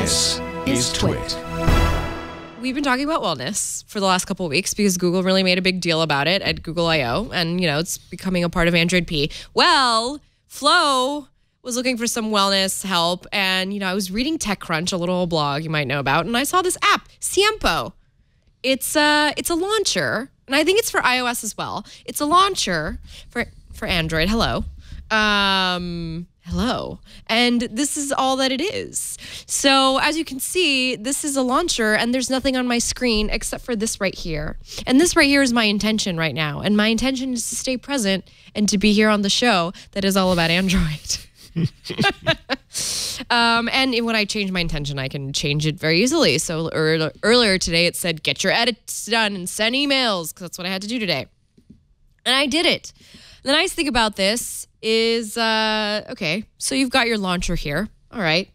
This is TWiT. We've been talking about wellness for the last couple of weeks because Google really made a big deal about it at Google I/O, and it's becoming a part of Android P. Well, Flo was looking for some wellness help, and I was reading TechCrunch, a little blog you might know about, and I saw this app, Siempo. It's a launcher, and I think it's for iOS as well. It's a launcher for Android. Hello. Hello. And this is all that it is. So as you can see, this is a launcher and there's nothing on my screen except for this right here. And this right here is my intention right now. And my intention is to stay present and to be here on the show that is all about Android. And when I change my intention, I can change it very easily. So earlier today, it said, get your edits done and send emails, because that's what I had to do today. And I did it. The nice thing about this is, okay, so you've got your launcher here. All right.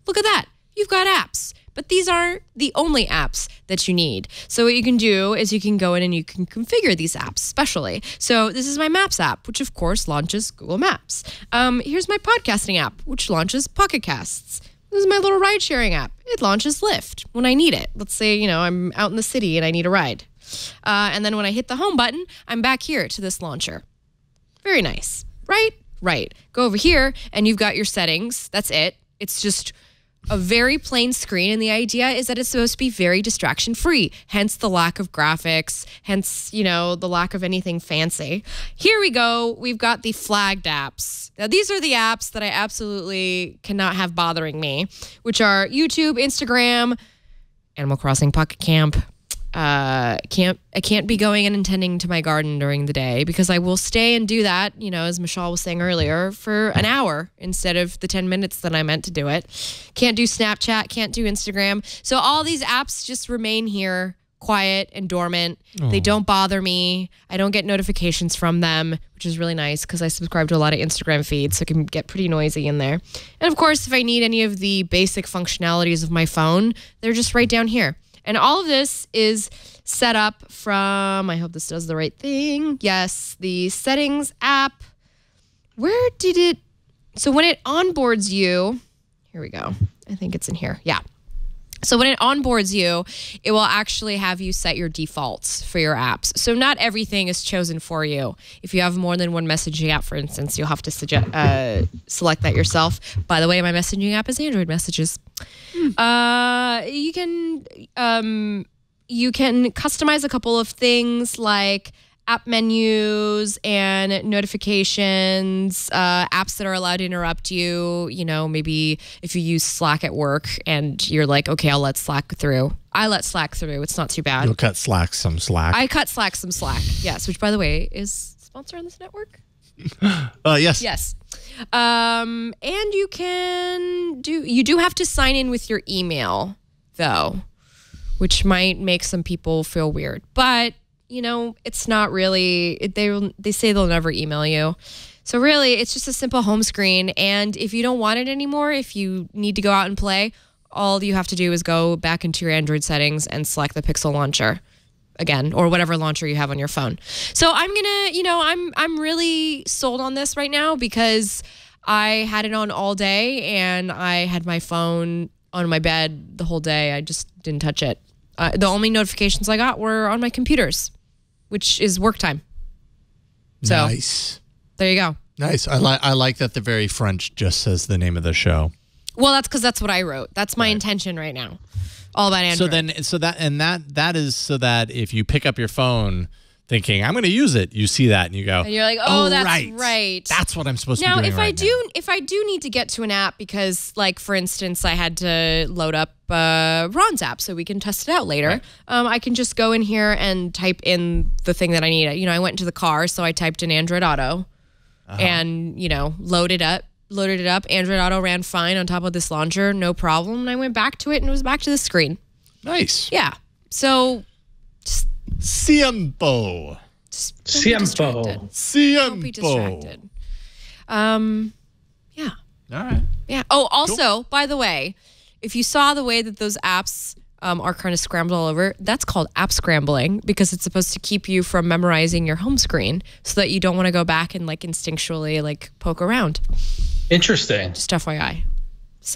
Look at that. You've got apps. But these aren't the only apps that you need. So what you can do is you can go in and you can configure these apps specially. So this is my Maps app, which of course launches Google Maps. Here's my podcasting app, which launches Pocket Casts. This is my little ride-sharing app. It launches Lyft when I need it. Let's say, I'm out in the city and I need a ride. And then when I hit the home button, I'm back here to this launcher. Very nice, right? Right. Go over here and you've got your settings. That's it. It's just a very plain screen, and the idea is that it's supposed to be very distraction-free, hence the lack of graphics, hence, the lack of anything fancy. Here we go. We've got the flagged apps. Now, these are the apps that I absolutely cannot have bothering me, which are YouTube, Instagram, Animal Crossing Pocket Camp. I can't be going and attending to my garden during the day because I will stay and do that, as Michelle was saying earlier, for an hour instead of the 10 minutes that I meant to do it. Can't do Snapchat, can't do Instagram. So all these apps just remain here, quiet and dormant. Oh. They don't bother me. I don't get notifications from them, which is really nice because I subscribe to a lot of Instagram feeds, so it can get pretty noisy in there. And of course, if I need any of the basic functionalities of my phone, they're just right down here. And all of this is set up from, I hope this does the right thing. Yes, the settings app. Where did it, so when it onboards you, here we go. I think it's in here. Yeah. So when it onboards you, it will actually have you set your defaults for your apps. So not everything is chosen for you. If you have more than one messaging app, for instance, you'll have to select that yourself. By the way, my messaging app is Android Messages. You can customize a couple of things like app menus and notifications, apps that are allowed to interrupt you. Maybe if you use Slack at work and you're like, okay, I'll let Slack through. I let Slack through. It's not too bad. You'll cut Slack some slack. I cut Slack some slack. Yes, which by the way is a sponsor on this network. Yes. Yes. And you do have to sign in with your email though, which might make some people feel weird, but it's not really, they say they'll never email you. So really, it's just a simple home screen. And if you don't want it anymore, if you need to go out and play, all you have to do is go back into your Android settings and select the Pixel launcher again, or whatever launcher you have on your phone. So I'm gonna, I'm really sold on this right now because I had it on all day and I had my phone on my bed the whole day. I just didn't touch it. The only notifications I got were on my computers, which is work time. So, nice. There you go. Nice. I like that the very front just says the name of the show. Well, that's because that's what I wrote. That's my intention right now. All about Android. So that is so that if you pick up your phone thinking I'm going to use it, you see that and you go, and you're like, oh, that's right. That's what I'm supposed to be doing. Now, if I do need to get to an app because, like, for instance, I had to load up Ron's app so we can test it out later. Right. I can just go in here and type in the thing that I need. I went into the car, so I typed in Android Auto, and loaded it up. Android Auto ran fine on top of this launcher, no problem. And I went back to it, and it was back to the screen. Nice. Yeah. So. Siempo. Don't be distracted. Yeah. All right. Yeah. Oh, also, by the way, if you saw the way that those apps are kind of scrambled all over, that's called app scrambling because it's supposed to keep you from memorizing your home screen so that you don't want to go back and instinctually poke around. Interesting. Just FYI.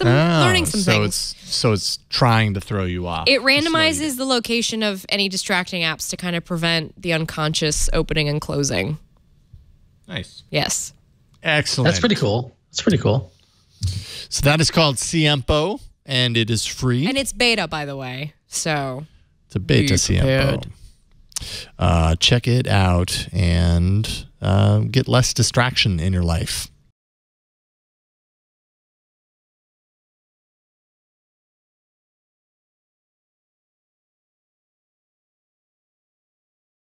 learning some so things. It's trying to throw you off. It randomizes the location of any distracting apps to kind of prevent the unconscious opening and closing. Nice. Yes. Excellent. That's pretty cool. That's pretty cool. So that is called Siempo, and it is free. And it's beta, by the way. So it's a beta Siempo. Check it out and get less distraction in your life.